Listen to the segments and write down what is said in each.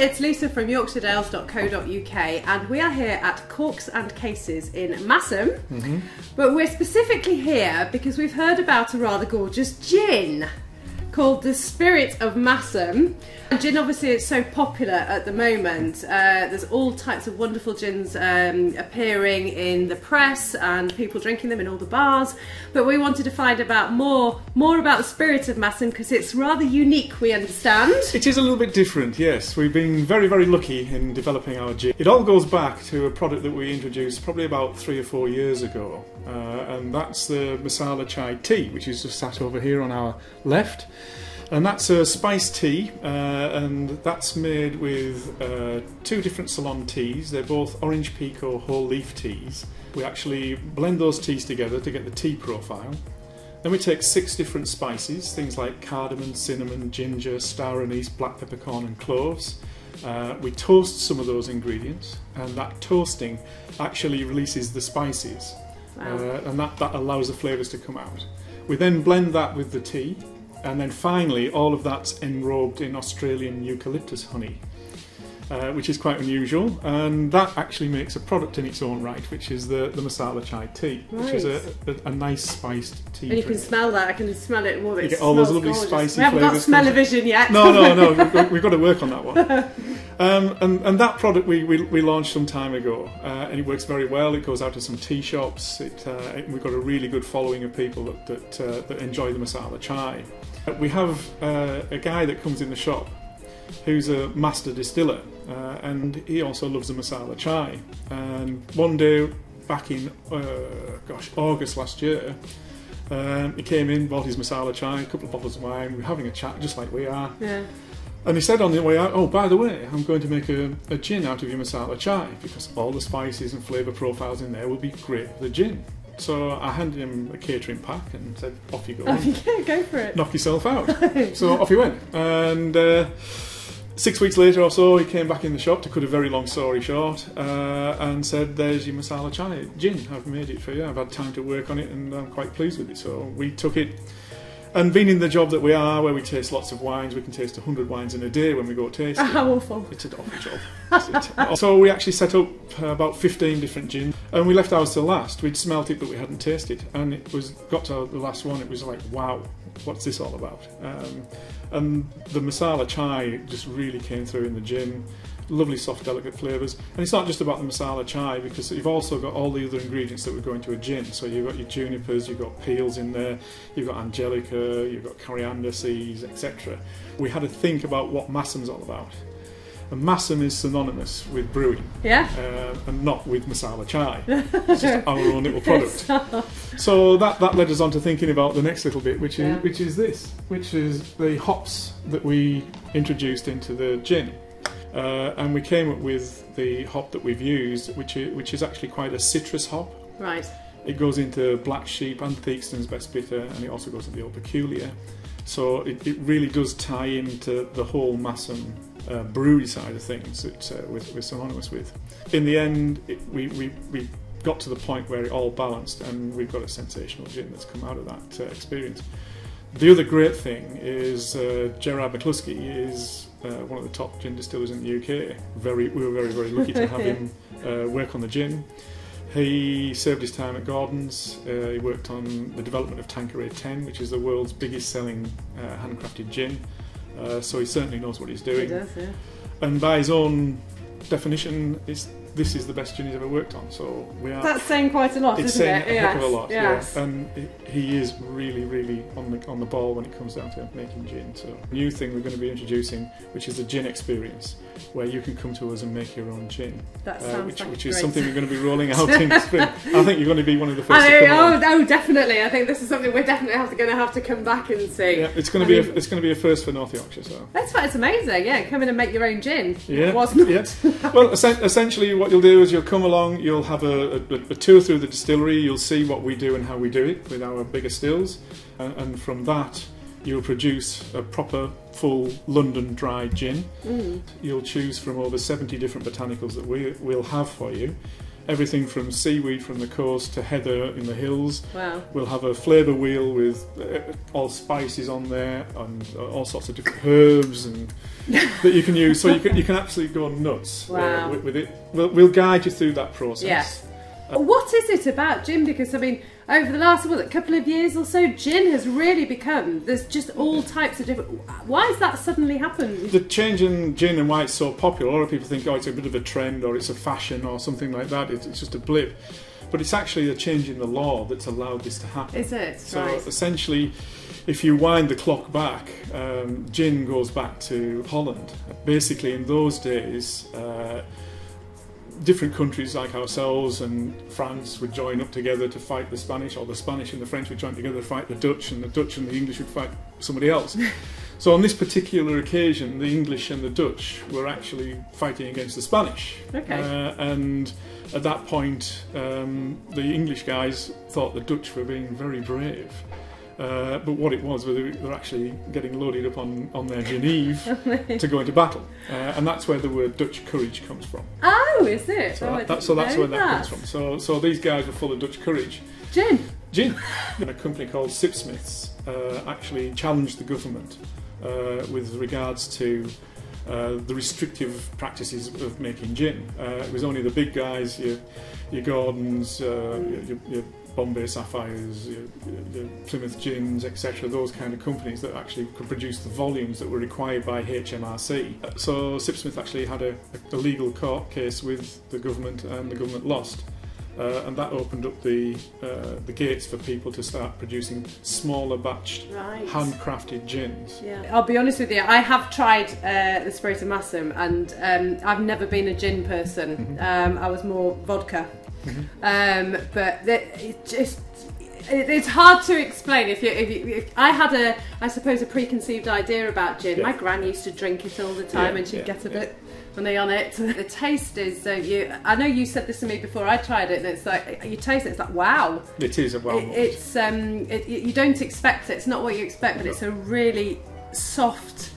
It's Lisa from YorkshireDales.co.uk and we are here at Corks and Cases in Masham, but we're specifically here because we've heard about a rather gorgeous gin called the Spirit of Masham. Gin obviously is so popular at the moment. There's all types of wonderful gins appearing in the press and people drinking them in all the bars, but we wanted to find out more about the Spirit of Masham because it's rather unique, we understand. It is a little bit different, yes. We've been very, very lucky in developing our gin. It all goes back to a product that we introduced probably about 3 or 4 years ago, and that's the masala chai tea, which is just sat over here on our left. And that's a spiced tea, and that's made with 2 different Ceylon teas. They're both orange pekoe whole leaf teas. We actually blend those teas together to get the tea profile. Then we take 6 different spices, things like cardamom, cinnamon, ginger, star anise, black peppercorn and cloves. We toast some of those ingredients, and that toasting actually releases the spices. Wow. And that allows the flavours to come out. We then blend that with the tea. And then finally, all of that's enrobed in Australian eucalyptus honey, which is quite unusual. And that actually makes a product in its own right, which is the masala chai tea, which is a nice spiced tea. And you can smell that. I can smell it. Well, you get all those lovely spicy flavours. We haven't got smell-o-vision yet. No, we've got to work on that one. And that product we launched some time ago, and it works very well. It goes out to some tea shops. We've got a really good following of people that enjoy the masala chai. We have a guy that comes in the shop who's a master distiller, and he also loves the masala chai. And one day back in August last year, he came in, bought his masala chai, a couple of bottles of wine. We were having a chat just like we are. Yeah. And he said on the way out, "Oh, by the way, I'm going to make a gin out of your masala chai because all the spices and flavour profiles in there will be great for the gin." So I handed him a catering pack and said, "Off you go. Off you go for it. Knock yourself out." So off he went. And 6 weeks later or so, he came back in the shop, to cut a very long story short, and said, "There's your masala chai gin. I've made it for you. I've had time to work on it and I'm quite pleased with it." So we took it. And being in the job that we are, where we taste lots of wines, we can taste 100 wines in a day when we go tasting. How awful. It's an awful job. So we actually set up about 15 different gins, and we left ours till last. We'd smelt it, but we hadn't tasted. And it got to the last one, it was like, wow, what's this all about? And the masala chai just really came through in the gin. Lovely, soft, delicate flavours. And it's not just about the masala chai, because you've also got all the other ingredients that would go into a gin. So you've got your junipers, you've got peels in there, you've got angelica, you've got coriander seeds, etc. We had to think about what Masham's all about. And Masham is synonymous with brewing, and not with masala chai. It's just our own little product. So that led us on to thinking about the next little bit, which is the hops that we introduced into the gin. And we came up with the hop that we've used, which is actually quite a citrus hop. Right. It goes into Black Sheep and Theakston's Best Bitter, and it also goes into the Old Peculiar. So it really does tie into the whole Masham brewery side of things that we're synonymous with. In the end, we got to the point where it all balanced, and we've got a sensational gin that's come out of that experience. The other great thing is Gerard McCluskey is one of the top gin distillers in the UK. We were very, very lucky to have him work on the gin. He served his time at Gordon's. He worked on the development of Tanqueray 10, which is the world's biggest selling handcrafted gin. So he certainly knows what he's doing. He does, yeah. And by his own definition, this is the best gin he's ever worked on. So that's saying quite a lot, isn't it? It's saying a heck of a lot, yes. Yeah. And he is really, really on the ball when it comes down to making gin. So a new thing we're going to be introducing, which is the gin experience, where you can come to us and make your own gin. That sounds which great. is something we're going to be rolling out in spring. I think you're going to be one of the first to come on. Oh, definitely. I think this is something we're definitely going to have to come back and see. Yeah, it's going to be a first for North Yorkshire. So that's why it's amazing. Yeah, come in and make your own gin. Yeah, wasn't yeah. Well, essentially, what you'll do is you'll come along. You'll have a tour through the distillery. You'll see what we do and how we do it with our bigger stills, and from that, you'll produce a proper, full London dry gin. You'll choose from over 70 different botanicals that we'll have for you. Everything from seaweed from the coast to heather in the hills. Wow. We'll have a flavour wheel with all spices on there and all sorts of different herbs and that you can use. So you can absolutely go nuts with it. We'll guide you through that process. Yes. What is it about gin? Because I mean, over the last couple of years or so, gin has really become, there's just all types of different. Why has that suddenly happened? The change in gin and why it's so popular, a lot of people think, oh, it's a bit of a trend or it's a fashion or something like that. It's just a blip. But it's actually a change in the law that's allowed this to happen. Is it? So right. Essentially, if you wind the clock back, gin goes back to Holland. Basically, in those days, different countries like ourselves and France would join up together to fight the Spanish, or the Spanish and the French would join together to fight the Dutch, and the Dutch and the English would fight somebody else. So on this particular occasion, the English and the Dutch were actually fighting against the Spanish. Okay. And at that point, the English guys thought the Dutch were being very brave. But what it was, they're actually getting loaded up on their Genevieve to go into battle. And that's where the word Dutch courage comes from. Oh, is it? So that's where that comes from. So these guys were full of Dutch courage. Gin. And a company called Sipsmiths actually challenged the government with regards to the restrictive practices of making gin. It was only the big guys, your Gordons, your Bombay Sapphires, your Plymouth Gins, etc., those kind of companies that actually could produce the volumes that were required by HMRC. So Sipsmith actually had a legal court case with the government, and the government lost. And that opened up the gates for people to start producing smaller batched, handcrafted gins. Yeah. I'll be honest with you, I have tried the Spirit of Masham, and I've never been a gin person. I was more vodka. But it's hard to explain. If I had I suppose a preconceived idea about gin. My gran used to drink it all the time, and she'd get a bit funny on it. The taste is, I know you said this to me before I tried it, and it's like, you taste it, it's like, wow. It is a wow. It's you don't expect it. It's not what you expect, but it's a really soft.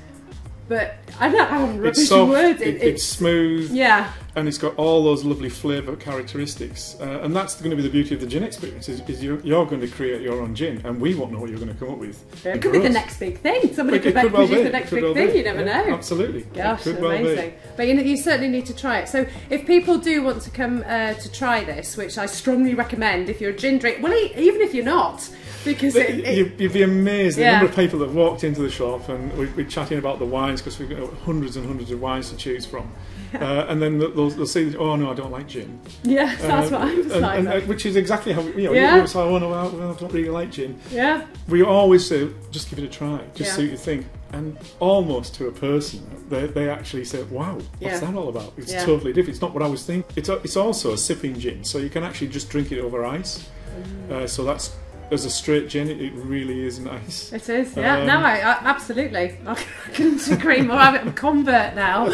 But I don't know how rubbish the word. It's smooth. Yeah. And it's got all those lovely flavour characteristics, and that's going to be the beauty of the gin experience. Is you're going to create your own gin, and we won't know what you're going to come up with. It could be the next big thing. Somebody could produce the next big thing. You never know. Absolutely. Gosh, amazing. But you certainly need to try it. So if people do want to come to try this, which I strongly recommend, if you're a gin drinker, well, even if you're not. Because you'd be amazed the number of people that walked into the shop, and we're chatting about the wines, because we've got hundreds and hundreds of wines to choose from. And then they'll say, "Oh no, I don't like gin." Yeah, that's what I was like. Which is exactly how you say, "Oh no, I don't really like gin." Yeah. We always say, "Just give it a try, just see what you think." And almost to a person, they actually say, "Wow, what's that all about?" It's totally different. It's not what I was thinking. It's also a sipping gin, so you can actually just drink it over ice. So that's. As a straight gin, it really is nice. It is, yeah. No, I absolutely. I couldn't agree more. I'm a convert now.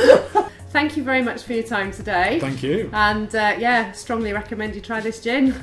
Thank you very much for your time today. Thank you. And strongly recommend you try this gin.